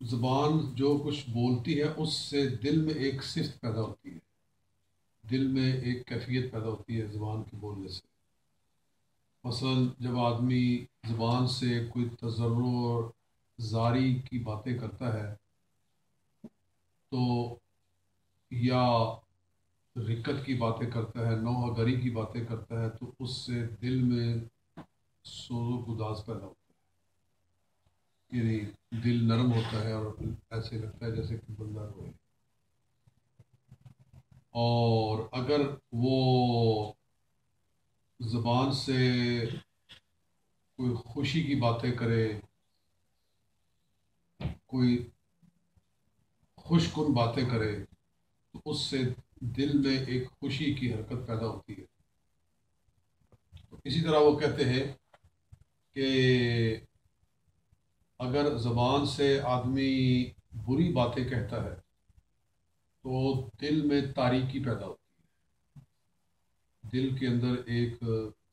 زبان جو کچھ بولتی ہے اس سے دل میں ایک صفت پیدا ہوتی ہے، دل میں ایک کیفیت پیدا ہوتی ہے زبان کے بولنے سے۔ مثلا جب آدمی زبان سے کوئی تضرع اور زاری کی باتیں کرتا ہے تو، یا رکت کی باتیں کرتا ہے، نوحہ گری کی باتیں کرتا ہے، تو اس سے دل میں سوز و گداز پیدا ہوتا ہے، یعنی دل نرم ہوتا ہے اور ایسے لگتا ہے جیسے کہ بندہ روئے۔ اور اگر وہ زبان سے کوئی خوشی کی باتیں کرے، کوئی خوش کن باتیں کرے، تو اس سے دل میں ایک خوشی کی حرکت پیدا ہوتی ہے۔ تو اسی طرح وہ کہتے ہیں کہ اگر زبان سے آدمی بری باتیں کہتا ہے تو دل میں تاریکی پیدا ہوتی ہے، دل کے اندر ایک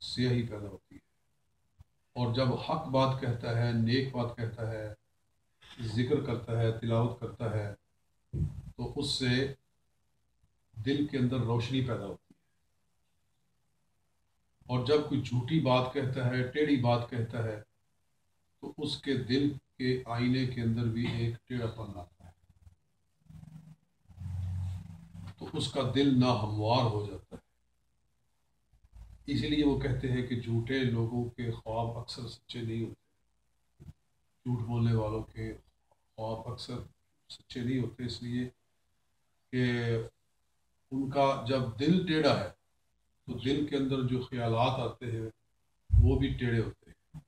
سیاہی پیدا ہوتی ہے۔ اور جب حق بات کہتا ہے، نیک بات کہتا ہے، ذکر کرتا ہے، تلاوت کرتا ہے، تو اس سے دل کے اندر روشنی پیدا ہوتی ہے۔ اور جب کوئی جھوٹی بات کہتا ہے، ٹیڑھی بات کہتا ہے، تو اس کے دل کے آئینے کے اندر بھی ایک ٹیڑھا پن آتا ہے، تو اس کا دل ناہموار ہو جاتا ہے۔ اسی لیے وہ کہتے ہیں کہ جھوٹے لوگوں کے خواب اکثر سچے نہیں ہوتے، جھوٹ بولنے والوں کے خواب اکثر سچے نہیں ہوتے، اس لیے کہ ان کا جب دل ٹیڑھا ہے تو دل کے اندر جو خیالات آتے ہیں وہ بھی ٹیڑھے ہوتے ہیں۔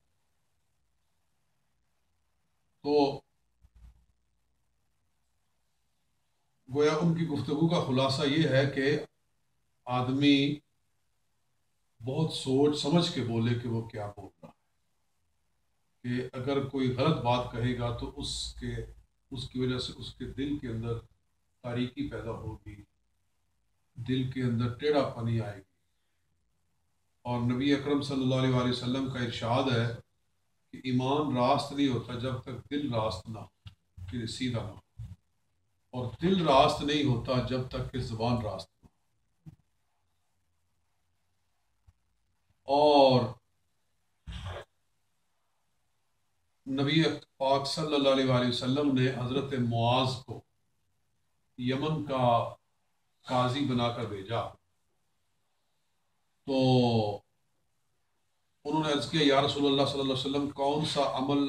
تو گویا ان کی گفتگو کا خلاصہ یہ ہے کہ آدمی بہت سوچ سمجھ کے بولے کہ وہ کیا بول رہا ہے، کہ اگر کوئی غلط بات کہے گا تو اس کی وجہ سے اس کے دل کے اندر تاریکی پیدا ہوگی، دل کے اندر ٹیڑھا پنی آئے گی۔ اور نبی اکرم صلی اللہ علیہ وآلہ وسلم کا ارشاد ہے کہ ایمان راست نہیں ہوتا جب تک دل راست نہ ہو، پھر سیدھا نہ ہو، اور دل راست نہیں ہوتا جب تک کہ زبان راست نہ ہو۔ اور نبی پاک صلی اللہ علیہ وآلہ وسلم نے حضرت معاذ کو یمن کا قاضی بنا کر بھیجا، تو انہوں نے عرض کیا یا رسول اللہ صلی اللہ علیہ وسلم، کون سا عمل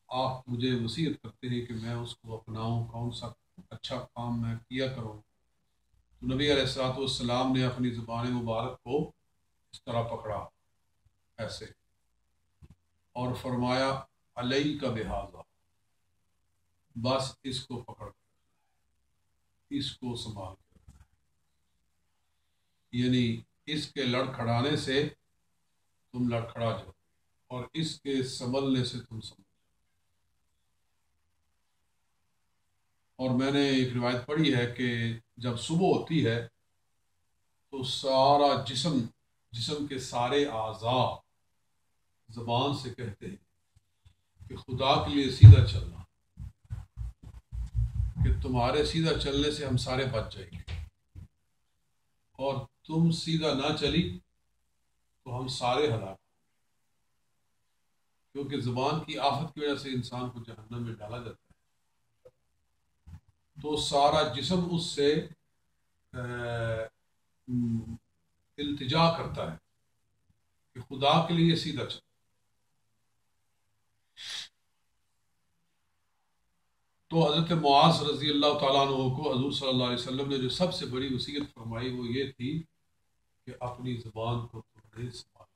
آپ مجھے وصیت کرتے ہیں کہ میں اس کو اپناؤں، کون سا اچھا کام میں کیا کروں؟ تو نبی علیہ الصلوۃ والسلام نے اپنی زبان مبارک کو اس طرح پکڑا ایسے، اور فرمایا علیہ کا بہذا، بس اس کو پکڑ کر، اس کو سنبھال کے رکھنا ہے، یعنی اس کے لڑکھڑانے سے تم لڑکھڑا جاؤ اور اس کے سنبھلنے سے تم سنبھل۔ اور میں نے ایک روایت پڑھی ہے کہ جب صبح ہوتی ہے تو سارا جسم کے سارے اعضاء زبان سے کہتے ہیں کہ خدا کے لیے سیدھا چلنا، کہ تمہارے سیدھا چلنے سے ہم سارے بچ جائیں گے، اور تم سیدھا نہ چلی تو ہم سارے ہلاک، کیونکہ زبان کی آفت کی وجہ سے انسان کو جہنم میں ڈالا جاتا ہے۔ تو سارا جسم اس سے التجا کرتا ہے کہ خدا کے لیے سیدھا چل۔ تو حضرت معاذ رضی اللہ تعالیٰ عنہ کو حضور صلی اللہ علیہ وسلم نے جو سب سے بڑی وصیت فرمائی وہ یہ تھی کہ اپنی زبان کو تم نے سنبھال۔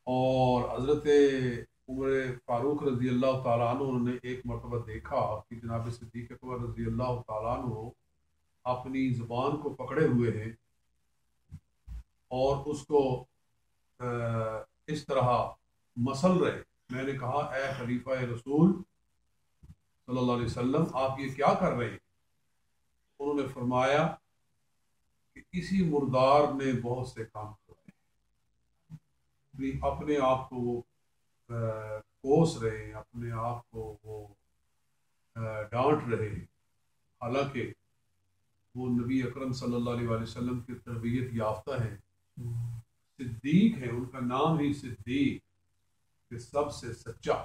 اور حضرت عمر فاروق رضی اللہ تعالیٰ عنہ نے ایک مرتبہ دیکھا کہ جناب صدیق اکبر رضی اللہ تعالیٰ عنہ اپنی زبان کو پکڑے ہوئے ہیں اور اس کو اس طرح مسل رہے۔ میں نے کہا اے خلیفہ رسول صلی اللہ علیہ وسلم، آپ یہ کیا کر رہے ہیں؟ انہوں نے فرمایا کہ اسی مردار نے بہت سے کام کروائے، اپنے آپ کو وہ کوس رہے، اپنے آپ کو وہ ڈانٹ رہے، حالانکہ وہ نبی اکرم صلی اللہ علیہ وسلم کی تربیت یافتہ ہیں، صدیق ہیں، ان کا نام ہی صدیق کہ سب سے سچا۔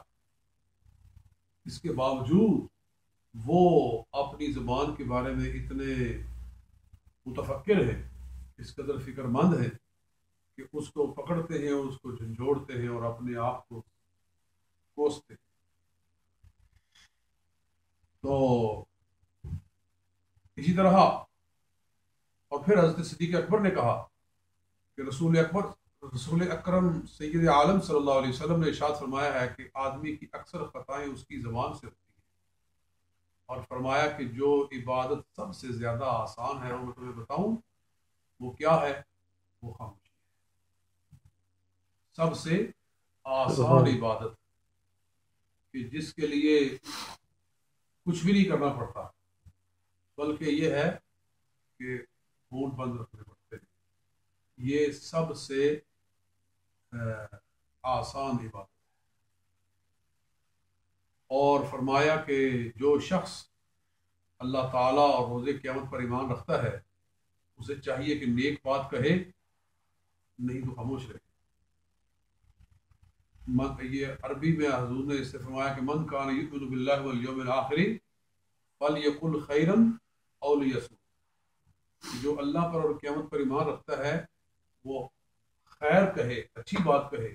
اس کے باوجود وہ اپنی زبان کے بارے میں اتنے متفکر ہیں، اس قدر فکر مند ہیں کہ اس کو پکڑتے ہیں اور اس کو جھنجھوڑتے ہیں اور اپنے آپ کو کوستے ہیں۔ تو اسی طرح اور پھر حضرت صدیق اکبر نے کہا کہ رسول اکرم سید عالم صلی اللہ علیہ وسلم نے ارشاد فرمایا ہے کہ آدمی کی اکثر خطائیں اس کی زبان سے ہوتی ہیں، اور فرمایا کہ جو عبادت سب سے زیادہ آسان ہے وہ میں تمہیں بتاؤں وہ کیا ہے؟ وہ خاموشی ہے۔ سب سے آسان عبادت کہ جس کے لیے کچھ بھی نہیں کرنا پڑتا، بلکہ یہ ہے کہ ہونٹ بند رکھنے پڑتے ہیں، یہ سب سے آسان عبادت ہے۔ اور فرمایا کہ جو شخص اللہ تعالیٰ اور روز قیامت پر ایمان رکھتا ہے اسے چاہیے کہ نیک بات کہے، نہیں تو خاموش رہے۔ یہ عربی میں حضور نے اس سے فرمایا کہ من کان یؤمن باللہ والیوم الآخر فلیقل خیرا او لیصمت، جو اللہ پر اور قیامت پر ایمان رکھتا ہے وہ خیر کہے، اچھی بات کہے،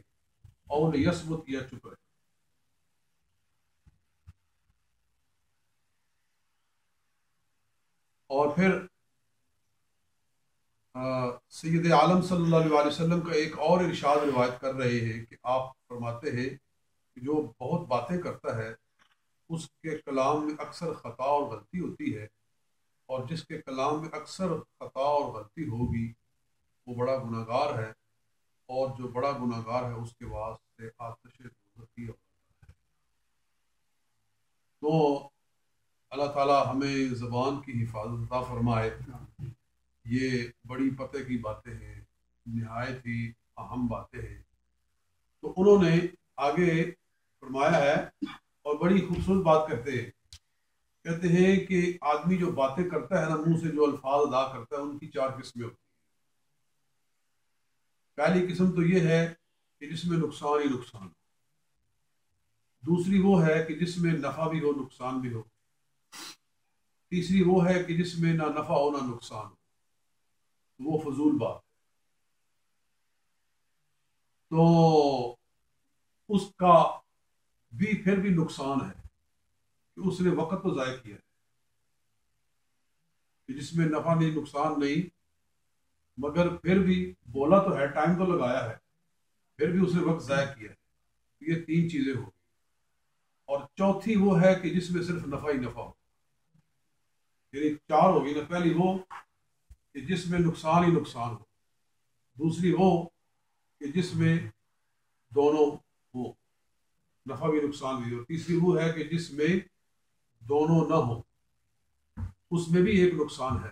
او لیصمت یا چپ رہے۔ اور پھر سید عالم صلی اللہ علیہ وسلم کا ایک اور ارشاد روایت کر رہے ہیں کہ آپ فرماتے ہیں کہ جو بہت باتیں کرتا ہے اس کے کلام میں اکثر خطا اور غلطی ہوتی ہے، اور جس کے کلام میں اکثر خطا اور غلطی ہوگی وہ بڑا گناہ گار ہے، اور جو بڑا گناہ گار ہے اس کے واسطے آتش دوزخ کی ہوتا ہے۔ تو اللہ تعالیٰ ہمیں زبان کی حفاظت عطا فرمائے۔ یہ بڑی پتہ کی باتیں ہیں، نہایت ہی اہم باتیں ہیں۔ تو انہوں نے آگے فرمایا ہے اور بڑی خوبصورت بات کہتے ہیں کہ آدمی جو باتیں کرتا ہے نا، منہ سے جو الفاظ ادا کرتا ہے ان کی چار قسمیں ہوتی ہیں۔ پہلی قسم تو یہ ہے کہ جس میں نقصان ہی نقصان ہو، دوسری وہ ہے کہ جس میں نفع بھی ہو نقصان بھی ہو، تیسری وہ ہے کہ جس میں نہ نفع ہو نہ نقصان ہو، وہ فضول بات ہے۔ تو اس کا بھی پھر بھی نقصان ہے کہ اس نے وقت تو ضائع کیا ہے، کہ جس میں نفع نہیں نقصان نہیں، مگر پھر بھی بولا تو ہے، ٹائم تو لگایا ہے، پھر بھی اس نے وقت ضائع کیا ہے۔ یہ تین چیزیں ہو گئی۔ اور چوتھی وہ ہے کہ جس میں صرف نفع ہی نفع ہو، یعنی چار ہوگی نا۔ پہلی وہ کہ جس میں نقصان ہی نقصان ہو، دوسری وہ کہ جس میں دونوں ہو، نفع بھی نقصان بھی ہو، تیسری وہ ہے کہ جس میں دونوں نہ ہو، اس میں بھی ایک نقصان ہے،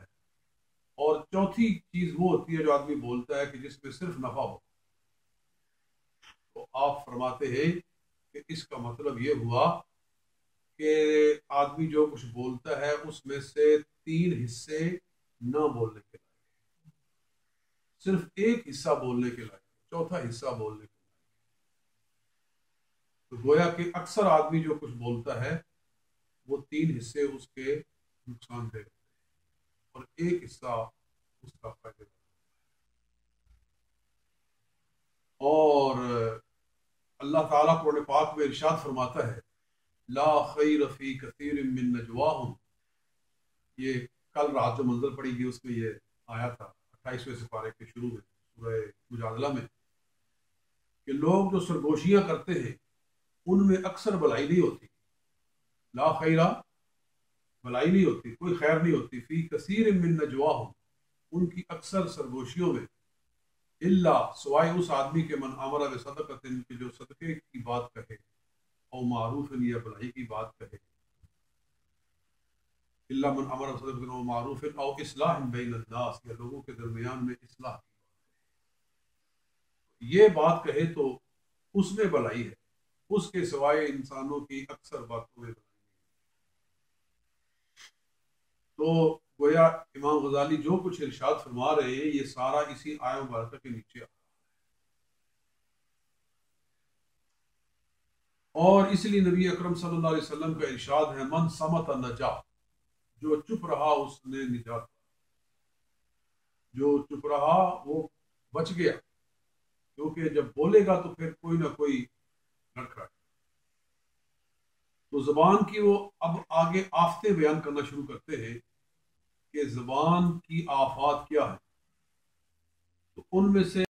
اور چوتھی چیز وہ ہوتی ہے جو آدمی بولتا ہے کہ جس میں صرف نفع ہو۔ تو آپ فرماتے ہیں کہ اس کا مطلب یہ ہوا کہ آدمی جو کچھ بولتا ہے اس میں سے تین حصے نہ بولنے کے لائق، صرف ایک حصہ بولنے کے لائق، چوتھا حصہ بولنے کے لائق۔ تو گویا کہ اکثر آدمی جو کچھ بولتا ہے وہ تین حصے اس کے نقصان دہ ہوتے ہیں اور ایک حصہ اس کا فائدہ ہے۔ اور اللہ تعالیٰ قرآن پاک میں ارشاد فرماتا ہے لا خیر فی کثیر من نجواہم، یہ کل رات جو منظر پڑی گئی اس میں یہ آیا تھا 28ویں سپارے کے شروع میں سورہ مجادلہ میں، کہ لوگ جو سرگوشیاں کرتے ہیں ان میں اکثر بھلائی نہیں ہوتی۔ لا خیرہ، بھلائی نہیں ہوتی، کوئی خیر نہیں ہوتی، فی کثیر من نجواہم، ان کی اکثر سرگوشیوں میں، الا سوائے اس آدمی کے من امر بصدقۃ، کہ جو صدقے کی بات کہے، او معروف یا بھلائی کی بات کہے، الا من امر بصدقۃ او معروف او اصلاح بین الناس، یا لوگوں کے درمیان میں اصلاح کی بات، یہ بات کہے تو اس میں بھلائی ہے۔ اس کے سوائے انسانوں کی اکثر باتوں میں تو گویا امام غزالی جو کچھ ارشاد فرما رہے ہیں یہ سارا اسی آیہ مبارکہ کے نیچے اور اس لیے نبی اکرم صلی اللہ علیہ وسلم کا ارشاد ہے من صمت نجا، جو چپ رہا اس نے نجات، جو چپ رہا وہ بچ گیا، کیونکہ جب بولے گا تو پھر کوئی نہ کوئی لڑکھڑا ہے۔ تو زبان کی وہ اب آگے آفتیں بیان کرنا شروع کرتے ہیں کہ زبان کی آفات کیا ہے، تو ان میں سے